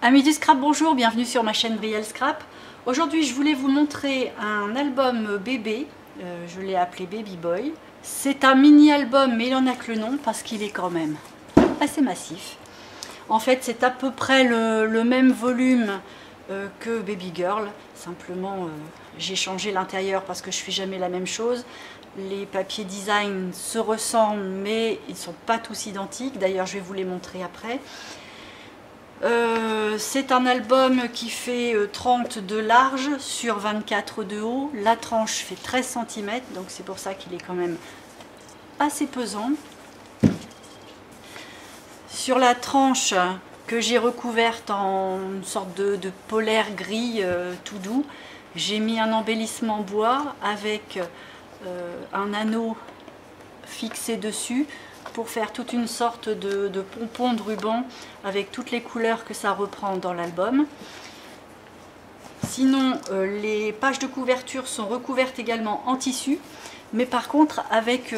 Amis du scrap, bonjour, bienvenue sur ma chaîne Brielle Scrap. Aujourd'hui je voulais vous montrer un album bébé, je l'ai appelé Baby Boy. C'est un mini album mais il en a que le nom parce qu'il est quand même assez massif. En fait c'est à peu près le même volume que Baby Girl, simplement j'ai changé l'intérieur parce que je fais jamais la même chose. Les papiers design se ressemblent mais ils ne sont pas tous identiques, d'ailleurs je vais vous les montrer après. C'est un album qui fait 30 de large sur 24 de haut. La tranche fait 13 cm, donc c'est pour ça qu'il est quand même assez pesant. Sur la tranche que j'ai recouverte en une sorte de polaire gris tout doux, j'ai mis un embellissement bois avec un anneau fixé dessus pour faire toute une sorte de pompon de ruban avec toutes les couleurs que ça reprend dans l'album. Sinon, les pages de couverture sont recouvertes également en tissu, mais par contre avec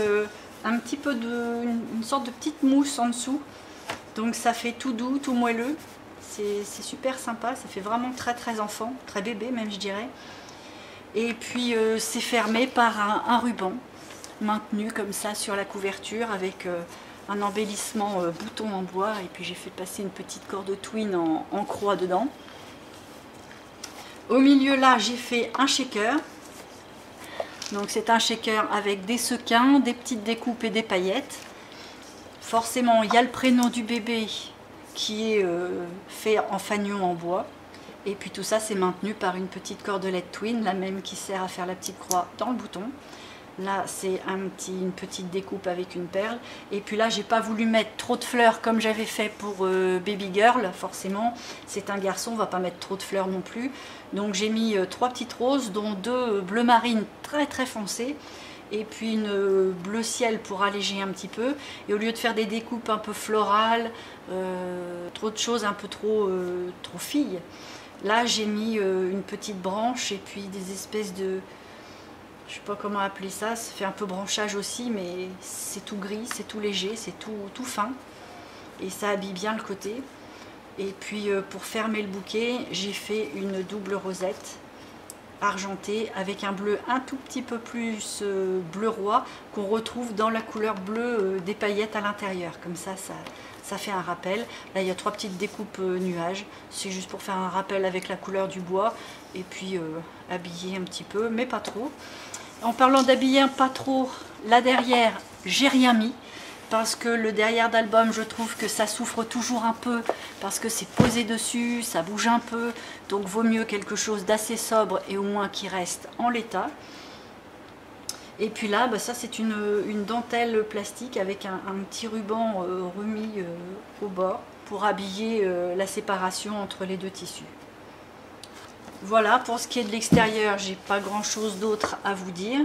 un petit peu une sorte de petite mousse en dessous. Donc ça fait tout doux, tout moelleux. C'est super sympa, ça fait vraiment très enfant, très bébé même je dirais. Et puis c'est fermé par un ruban maintenu comme ça sur la couverture avec un embellissement bouton en bois, et puis j'ai fait passer une petite corde twin en croix dedans. Au milieu là j'ai fait un shaker, donc c'est un shaker avec des sequins, des petites découpes et des paillettes. Forcément il y a le prénom du bébé qui est fait en fanion en bois, et puis tout ça c'est maintenu par une petite cordelette twin, la même qui sert à faire la petite croix dans le bouton. Là c'est une petite découpe avec une perle, et puis là j'ai pas voulu mettre trop de fleurs comme j'avais fait pour Baby Girl. Forcément c'est un garçon, on va pas mettre trop de fleurs non plus, donc j'ai mis 3 petites roses dont 2 bleu marine très foncées, et puis une bleu ciel pour alléger un petit peu. Et au lieu de faire des découpes un peu florales, trop de choses un peu trop filles, là j'ai mis une petite branche et puis des espèces de, je sais pas comment appeler ça, ça fait un peu branchage aussi, mais c'est tout gris, c'est tout léger, c'est tout fin, et ça habille bien le côté. Et puis pour fermer le bouquet, j'ai fait une double rosette argentée avec un bleu un tout petit peu plus bleu roi qu'on retrouve dans la couleur bleue des paillettes à l'intérieur. Comme ça fait un rappel. Là il y a 3 petites découpes nuages, c'est juste pour faire un rappel avec la couleur du bois, et puis habiller un petit peu mais pas trop. En parlant d'habiller pas trop, là derrière j'ai rien mis parce que le derrière d'album, je trouve que ça souffre toujours un peu parce que c'est posé dessus, ça bouge un peu, donc vaut mieux quelque chose d'assez sobre et au moins qui reste en l'état. Et puis là, bah ça c'est une dentelle plastique avec un petit ruban remis au bord pour habiller la séparation entre les deux tissus. Voilà, pour ce qui est de l'extérieur, j'ai pas grand chose d'autre à vous dire.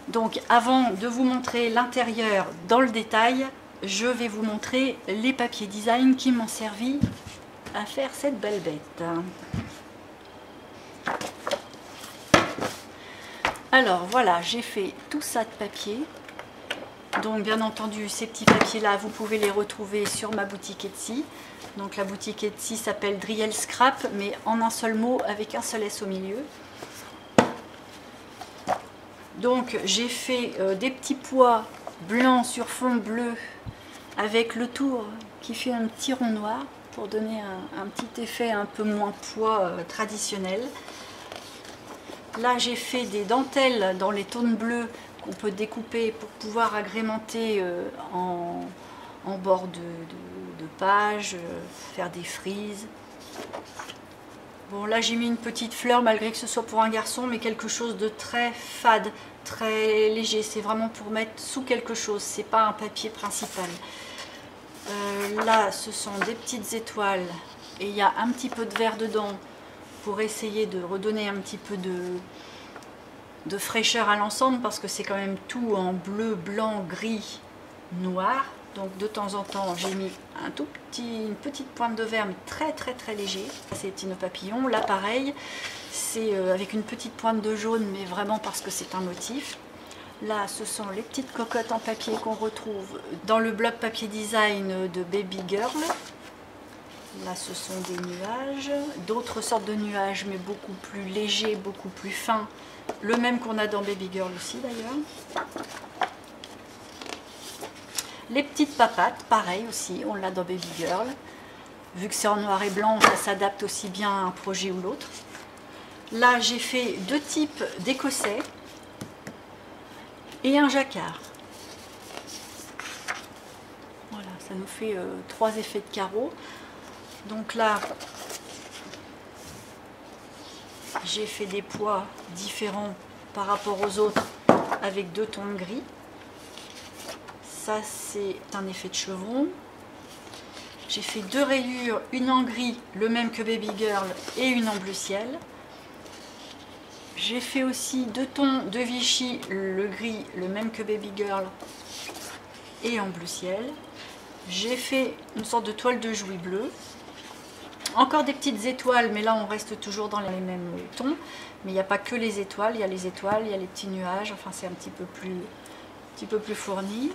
Donc avant de vous montrer l'intérieur dans le détail, je vais vous montrer les papiers design qui m'ont servi à faire cette belle bête. Alors voilà, j'ai fait tout ça de papier. Donc bien entendu, ces petits papiers là, vous pouvez les retrouver sur ma boutique Etsy. Donc la boutique Etsy s'appelle Brielle Scrap, mais en un seul mot avec un seul S au milieu. Donc j'ai fait des petits pois blancs sur fond bleu avec le tour qui fait un petit rond noir pour donner un petit effet un peu moins pois traditionnel. Là j'ai fait des dentelles dans les tons bleus qu'on peut découper pour pouvoir agrémenter en bord de page, faire des frises. Bon là j'ai mis une petite fleur malgré que ce soit pour un garçon, mais quelque chose de très fade, très léger. C'est vraiment pour mettre sous quelque chose, c'est pas un papier principal. Là ce sont des petites étoiles et il y a un petit peu de vert dedans pour essayer de redonner un petit peu de fraîcheur à l'ensemble, parce que c'est quand même tout en bleu, blanc, gris, noir. Donc de temps en temps j'ai mis une petite pointe de vert, mais très léger. C'est les petits nœuds papillons. Là pareil, c'est avec une petite pointe de jaune, mais vraiment parce que c'est un motif. Là ce sont les petites cocottes en papier qu'on retrouve dans le bloc papier design de Baby Girl. Là, ce sont des nuages, d'autres sortes de nuages, mais beaucoup plus légers, beaucoup plus fins. Le même qu'on a dans Baby Girl aussi, d'ailleurs. Les petites papates, pareil aussi, on l'a dans Baby Girl. Vu que c'est en noir et blanc, ça s'adapte aussi bien à un projet ou l'autre. Là, j'ai fait deux types d'écossais et un jacquard. Voilà, ça nous fait 3 effets de carreaux. Donc là, j'ai fait des poids différents par rapport aux autres avec 2 tons de gris. Ça, c'est un effet de chevron. J'ai fait 2 rayures, une en gris, le même que Baby Girl, et une en bleu ciel. J'ai fait aussi 2 tons de Vichy, le gris, le même que Baby Girl, et en bleu ciel. J'ai fait une sorte de toile de jouy bleue. Encore des petites étoiles, mais là on reste toujours dans les mêmes tons. Mais il n'y a pas que les étoiles, il y a les étoiles, il y a les petits nuages, enfin c'est un petit peu plus fourni.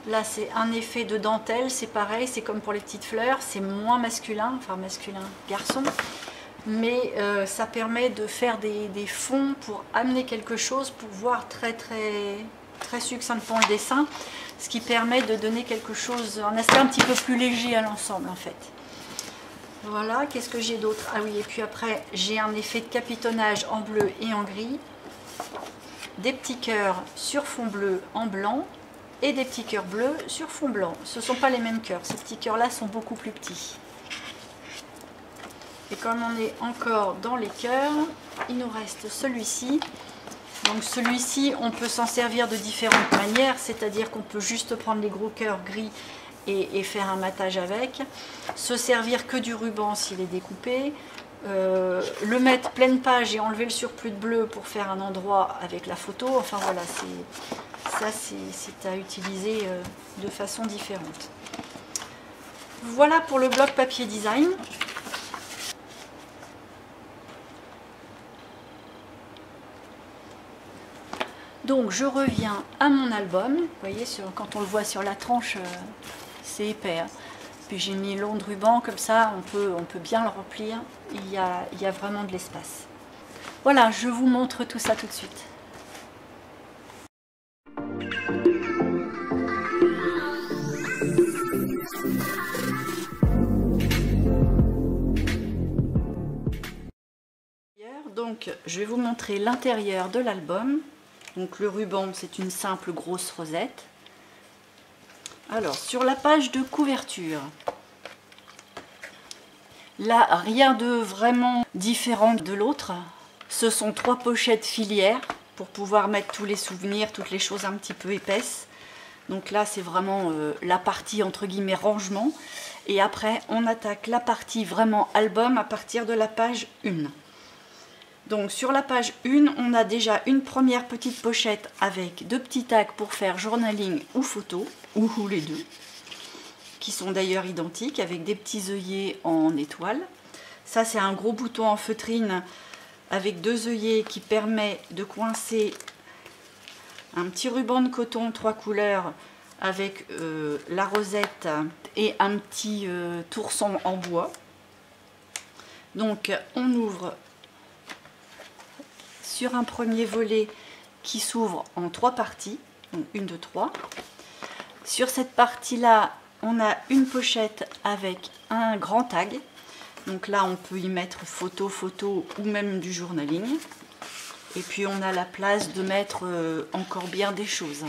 Là c'est un effet de dentelle, c'est pareil, c'est comme pour les petites fleurs, c'est moins masculin, enfin masculin garçon. Mais ça permet de faire des fonds pour amener quelque chose, pour voir très succinctement le dessin. Ce qui permet de donner quelque chose, un aspect un petit peu plus léger à l'ensemble en fait. Voilà, qu'est-ce que j'ai d'autre? Ah oui, et puis après, j'ai un effet de capitonnage en bleu et en gris. Des petits cœurs sur fond bleu en blanc et des petits cœurs bleus sur fond blanc. Ce ne sont pas les mêmes cœurs, ces petits cœurs-là sont beaucoup plus petits. Et comme on est encore dans les cœurs, il nous reste celui-ci. Donc celui-ci, on peut s'en servir de différentes manières, c'est-à-dire qu'on peut juste prendre les gros cœurs gris et faire un matage avec, se servir que du ruban s'il est découpé, le mettre pleine page et enlever le surplus de bleu pour faire un endroit avec la photo. Enfin voilà, ça c'est à utiliser de façon différente. Voilà pour le bloc papier design. Donc je reviens à mon album. Vous voyez, quand on le voit sur la tranche, c'est épais. Hein. Puis j'ai mis long de ruban, comme ça on peut bien le remplir. Il y a vraiment de l'espace. Voilà, je vous montre tout ça tout de suite. Donc je vais vous montrer l'intérieur de l'album. Donc le ruban, c'est une simple grosse rosette. Alors sur la page de couverture, là rien de vraiment différent de l'autre. Ce sont 3 pochettes filières pour pouvoir mettre tous les souvenirs, toutes les choses un petit peu épaisses. Donc là c'est vraiment la partie entre guillemets rangement. Et après on attaque la partie vraiment album à partir de la page 1. Donc sur la page 1, on a déjà une première petite pochette avec 2 petits tags pour faire journaling ou photo, ou les deux, qui sont d'ailleurs identiques avec des petits œillets en étoile. Ça c'est un gros bouton en feutrine avec 2 œillets qui permet de coincer un petit ruban de coton 3 couleurs avec la rosette et un petit tourson en bois. Donc on ouvre sur un premier volet qui s'ouvre en 3 parties, donc 1, 2, 3. Sur cette partie-là, on a une pochette avec un grand tag. Donc là, on peut y mettre photo, photo ou même du journaling. Et puis, on a la place de mettre encore bien des choses.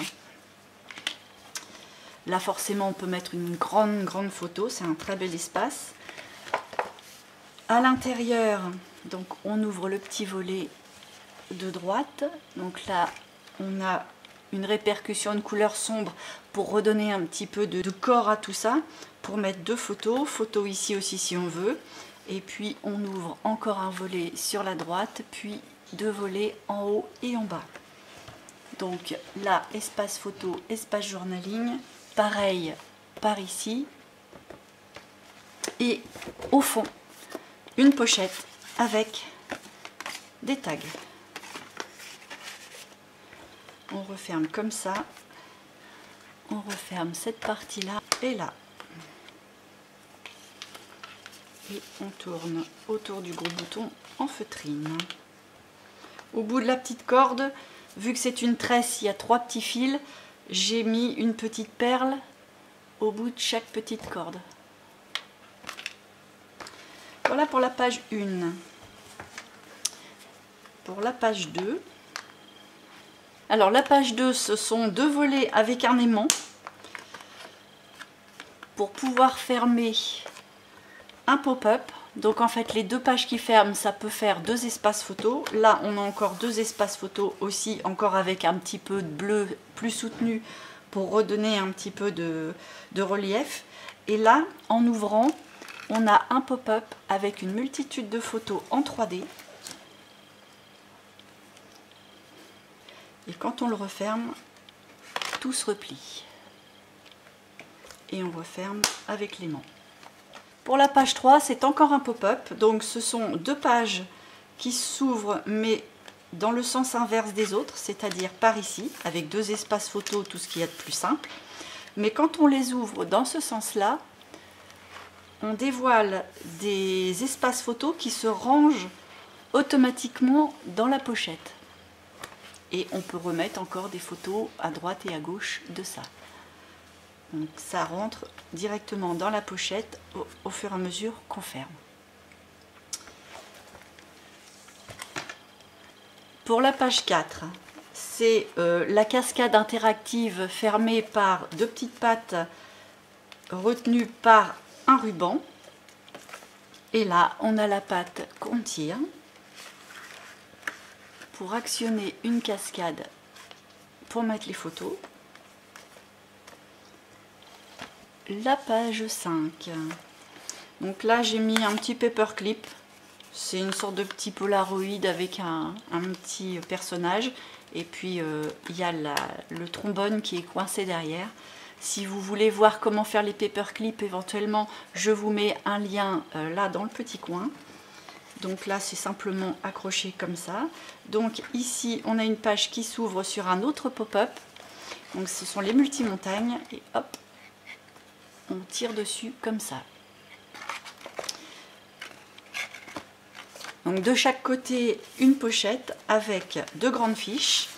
Là, forcément, on peut mettre une grande photo. C'est un très bel espace. À l'intérieur, donc, on ouvre le petit volet de droite. Donc là, on a une répercussion de couleur sombre pour redonner un petit peu de corps à tout ça, pour mettre 2 photos, photo ici aussi si on veut, et puis on ouvre encore un volet sur la droite, puis 2 volets en haut et en bas. Donc là, espace photo, espace journaling, pareil par ici, et au fond, une pochette avec des tags. On referme comme ça, on referme cette partie-là et là. et on tourne autour du gros bouton en feutrine. Au bout de la petite corde, vu que c'est une tresse, il y a 3 petits fils, j'ai mis une petite perle au bout de chaque petite corde. Voilà pour la page 1. Pour la page 2, alors la page 2, ce sont 2 volets avec un aimant pour pouvoir fermer un pop-up. Donc en fait les 2 pages qui ferment, ça peut faire 2 espaces photos. Là on a encore 2 espaces photos aussi, encore avec un petit peu de bleu plus soutenu pour redonner un petit peu de relief. Et là en ouvrant, on a un pop-up avec une multitude de photos en 3D. Et quand on le referme, tout se replie. Et on referme avec l'aimant. Pour la page 3, c'est encore un pop-up. Donc ce sont 2 pages qui s'ouvrent mais dans le sens inverse des autres, c'est-à-dire par ici, avec 2 espaces photos, tout ce qu'il y a de plus simple. Mais quand on les ouvre dans ce sens-là, on dévoile des espaces photos qui se rangent automatiquement dans la pochette. Et on peut remettre encore des photos à droite et à gauche de ça. Donc ça rentre directement dans la pochette au fur et à mesure qu'on ferme. Pour la page 4, c'est la cascade interactive fermée par 2 petites pattes retenues par un ruban. Et là, on a la patte qu'on tire pour actionner une cascade pour mettre les photos. La page 5. Donc là j'ai mis un petit paperclip, c'est une sorte de petit polaroid avec un petit personnage et puis il y a le trombone qui est coincé derrière. Si vous voulez voir comment faire les paperclips, éventuellement je vous mets un lien là dans le petit coin. Donc là c'est simplement accroché comme ça. Donc ici on a une page qui s'ouvre sur un autre pop-up, donc ce sont les multimontagnes et hop, on tire dessus comme ça. Donc de chaque côté une pochette avec 2 grandes fiches,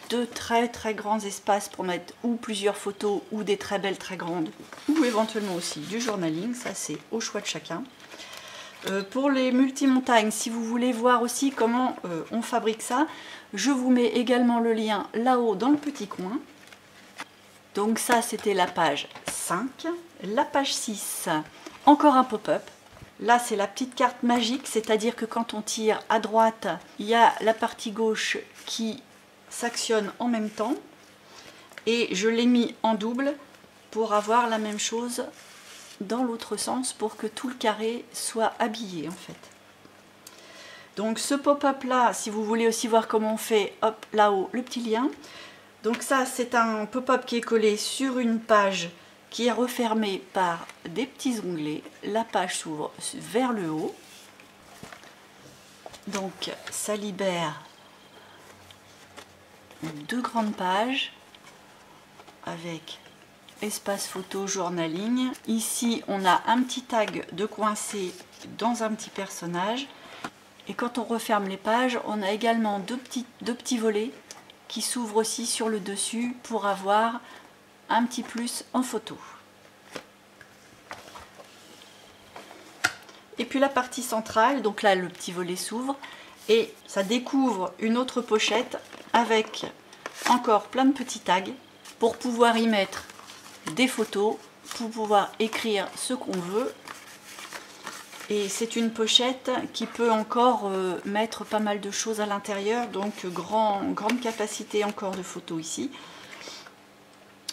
2 très grands espaces pour mettre ou plusieurs photos ou des très belles très grandes ou éventuellement aussi du journaling, ça c'est au choix de chacun. Pour les multimontagnes, si vous voulez voir aussi comment on fabrique ça, je vous mets également le lien là-haut dans le petit coin. Donc ça c'était la page 5. La page 6, encore un pop-up. Là c'est la petite carte magique, c'est-à-dire que quand on tire à droite, il y a la partie gauche qui s'actionne en même temps. Et je l'ai mis en double pour avoir la même chose dans l'autre sens pour que tout le carré soit habillé en fait. Donc ce pop-up là, si vous voulez aussi voir comment on fait, hop là-haut le petit lien. Donc ça c'est un pop-up qui est collé sur une page qui est refermée par des petits onglets. La page s'ouvre vers le haut. Donc ça libère 2 grandes pages avec espace photo, journaling. Ici on a un petit tag de coincé dans un petit personnage. Et quand on referme les pages, on a également deux petits volets qui s'ouvrent aussi sur le dessus pour avoir un petit plus en photo. Et puis la partie centrale, donc là le petit volet s'ouvre et ça découvre une autre pochette avec encore plein de petits tags pour pouvoir y mettre des photos, pour pouvoir écrire ce qu'on veut. Et c'est une pochette qui peut encore mettre pas mal de choses à l'intérieur, donc grande capacité encore de photos ici.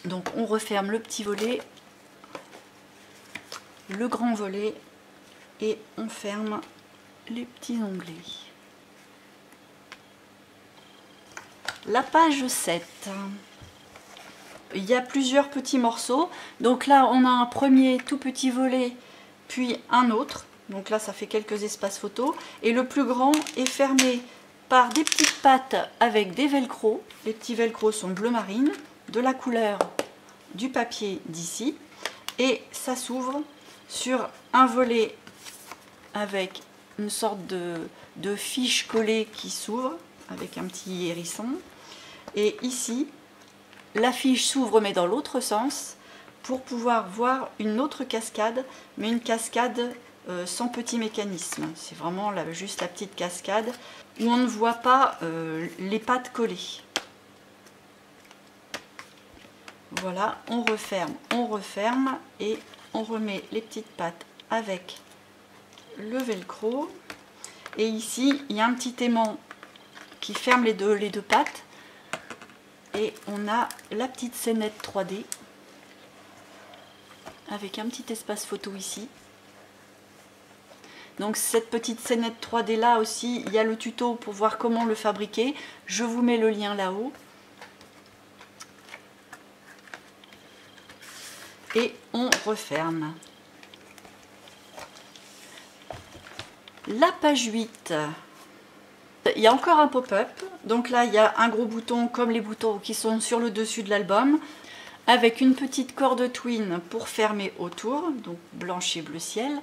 Donc on referme le petit volet, le grand volet et on ferme les petits onglets. La page 7. Il y a plusieurs petits morceaux. Donc là on a un premier tout petit volet, puis un autre. Donc là ça fait quelques espaces photos. Et le plus grand est fermé par des petites pattes avec des velcro. Les petits velcro sont bleu marine, de la couleur du papier d'ici. Et ça s'ouvre sur un volet avec une sorte de fiche collée qui s'ouvre avec un petit hérisson. Et ici, la fiche s'ouvre mais dans l'autre sens pour pouvoir voir une autre cascade, mais une cascade sans petit mécanisme. C'est vraiment juste la petite cascade où on ne voit pas les pattes collées. Voilà, on referme et on remet les petites pattes avec le velcro. Et ici, il y a un petit aimant qui ferme les deux pattes. Et on a la petite scénette 3D avec un petit espace photo ici. Donc cette petite scénette 3D là aussi, il y a le tuto pour voir comment le fabriquer. Je vous mets le lien là-haut. Et on referme. La page 8. Il y a encore un pop-up. Donc là, il y a un gros bouton comme les boutons qui sont sur le dessus de l'album, avec une petite corde twin pour fermer autour, donc blanche et bleu ciel.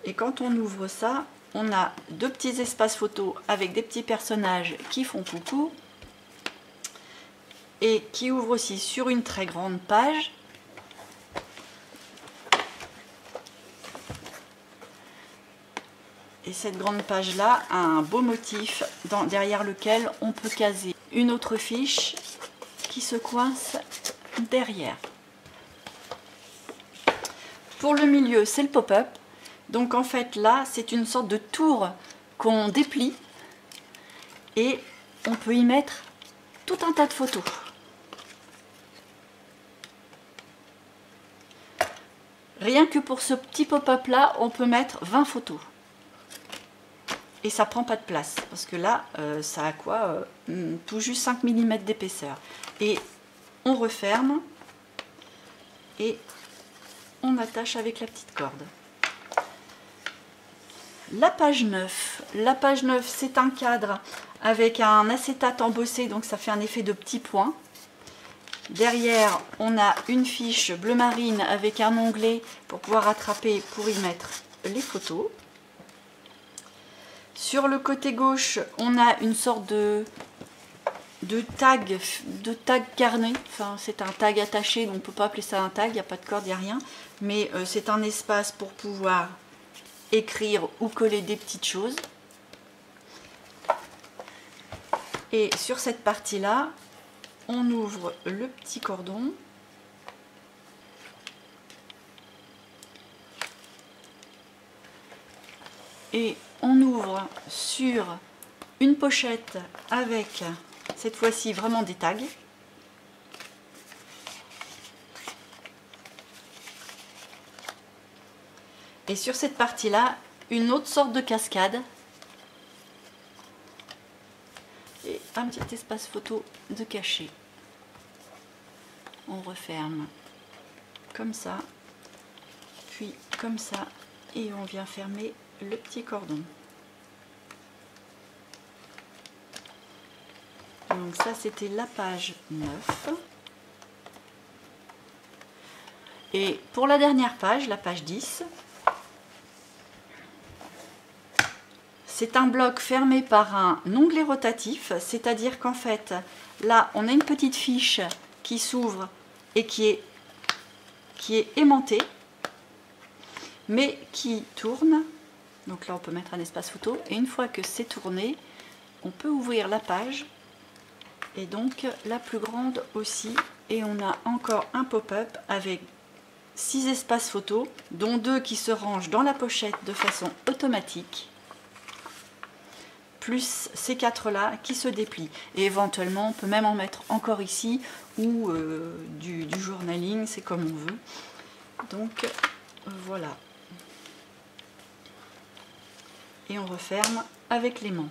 Et quand on ouvre ça, on a deux petits espaces photos avec des petits personnages qui font coucou et qui ouvrent aussi sur une très grande page. Et cette grande page là a un beau motif derrière lequel on peut caser une autre fiche qui se coince derrière. Pour le milieu, c'est le pop-up. Donc en fait là, c'est une sorte de tour qu'on déplie et on peut y mettre tout un tas de photos. Rien que pour ce petit pop-up là, on peut mettre 20 photos. Et ça prend pas de place, parce que là, ça a quoi tout juste 5 mm d'épaisseur. Et on referme, et on attache avec la petite corde. La page 9. La page 9, c'est un cadre avec un acétate embossé, donc ça fait un effet de petits points. Derrière, on a une fiche bleu marine avec un onglet pour pouvoir attraper, pour y mettre les photos. Sur le côté gauche, on a une sorte de tag carnet. Enfin, c'est un tag attaché, donc on ne peut pas appeler ça un tag, il n'y a pas de corde, il n'y a rien. Mais c'est un espace pour pouvoir écrire ou coller des petites choses. Et sur cette partie-là, on ouvre le petit cordon. Et on ouvre sur une pochette avec, cette fois-ci, vraiment des tags. Et sur cette partie-là, une autre sorte de cascade. Et un petit espace photo de cachet. On referme comme ça, puis comme ça, et on vient fermer le petit cordon. Donc ça, c'était la page 9. Et pour la dernière page, la page 10, c'est un bloc fermé par un onglet rotatif, c'est-à-dire qu'en fait, là, on a une petite fiche qui s'ouvre et qui est aimantée, mais qui tourne. Donc là, on peut mettre un espace photo, et une fois que c'est tourné, on peut ouvrir la page, et donc la plus grande aussi, et on a encore un pop-up avec 6 espaces photos, dont 2 qui se rangent dans la pochette de façon automatique, plus ces 4 là qui se déplient. Et éventuellement, on peut même en mettre encore ici, ou du journaling, c'est comme on veut. Donc voilà. Et on referme avec l'aimant.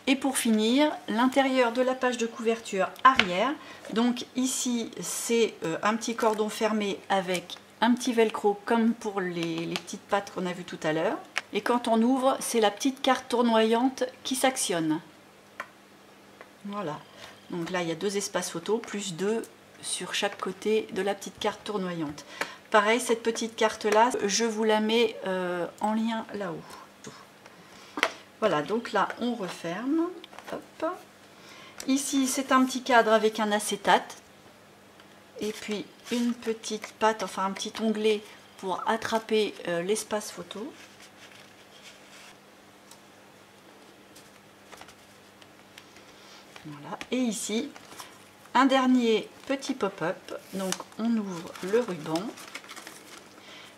Et pour finir, l'intérieur de la page de couverture arrière. Donc ici, c'est un petit cordon fermé avec un petit velcro comme pour les petites pattes qu'on a vues tout à l'heure. Et quand on ouvre, c'est la petite carte tournoyante qui s'actionne. Voilà. Donc là, il y a 2 espaces photos, plus 2 sur chaque côté de la petite carte tournoyante. Pareil, cette petite carte là, je vous la mets en lien là-haut. Voilà, donc là on referme. Hop. Ici c'est un petit cadre avec un acétate et puis une petite patte, enfin un petit onglet pour attraper l'espace photo. Voilà. Et ici un dernier petit pop-up, donc on ouvre le ruban.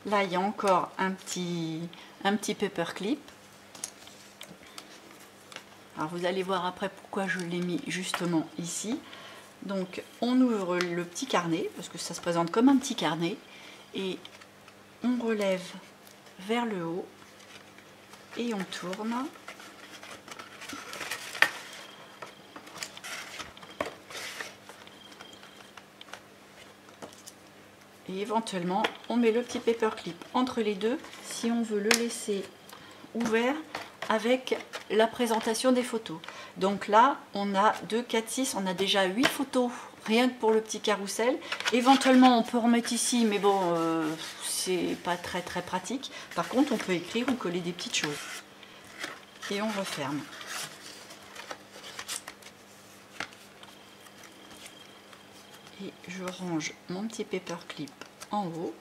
Là il y a encore un petit paperclip. Alors vous allez voir après pourquoi je l'ai mis justement ici. Donc on ouvre le petit carnet, parce que ça se présente comme un petit carnet, et on relève vers le haut et on tourne. Et éventuellement on met le petit paperclip entre les deux si on veut le laisser ouvert avec la présentation des photos. Donc là on a 2, 4, 6, on a déjà 8 photos rien que pour le petit carrousel. Éventuellement on peut remettre ici, mais bon c'est pas très pratique. Par contre on peut écrire ou coller des petites choses. Et on referme. Et je range mon petit paperclip en haut.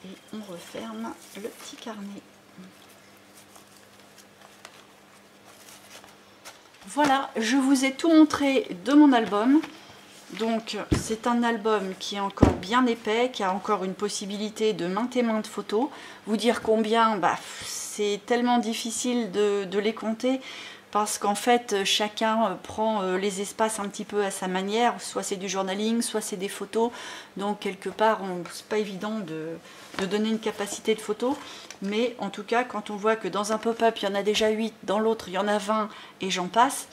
Et on referme le petit carnet. Voilà, je vous ai tout montré de mon album. Donc c'est un album qui est encore bien épais, qui a encore une possibilité de maintes et maintes photos. Vous dire combien, c'est tellement difficile de les compter, parce qu'en fait chacun prend les espaces un petit peu à sa manière, soit c'est du journaling, soit c'est des photos, donc quelque part c'est pas évident de donner une capacité de photo, mais en tout cas quand on voit que dans un pop-up il y en a déjà 8, dans l'autre il y en a 20 et j'en passe,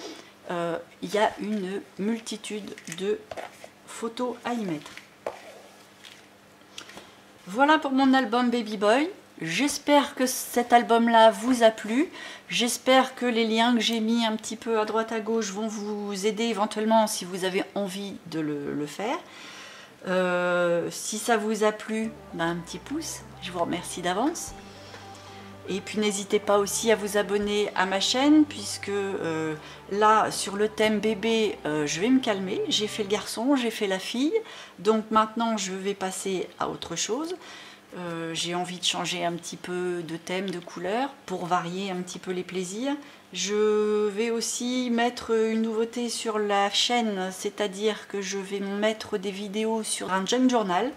il y a une multitude de photos à y mettre. Voilà pour mon album Baby Boy. J'espère que cet album-là vous a plu. J'espère que les liens que j'ai mis un petit peu à droite à gauche vont vous aider éventuellement si vous avez envie de le faire. Si ça vous a plu, un petit pouce. Je vous remercie d'avance. Et puis n'hésitez pas aussi à vous abonner à ma chaîne, puisque là sur le thème bébé je vais me calmer. J'ai fait le garçon, j'ai fait la fille, donc maintenant je vais passer à autre chose. J'ai envie de changer un petit peu de thème, de couleur, pour varier un petit peu les plaisirs. Je vais aussi mettre une nouveauté sur la chaîne, c'est-à-dire que je vais mettre des vidéos sur un junk journal,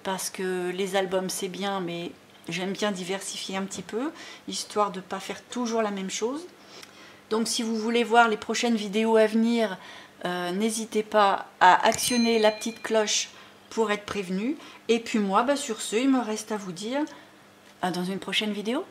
parce que les albums c'est bien, mais j'aime bien diversifier un petit peu, histoire de ne pas faire toujours la même chose. Donc si vous voulez voir les prochaines vidéos à venir, n'hésitez pas à actionner la petite cloche pour être prévenu. Et puis moi, sur ce, il me reste à vous dire à dans une prochaine vidéo.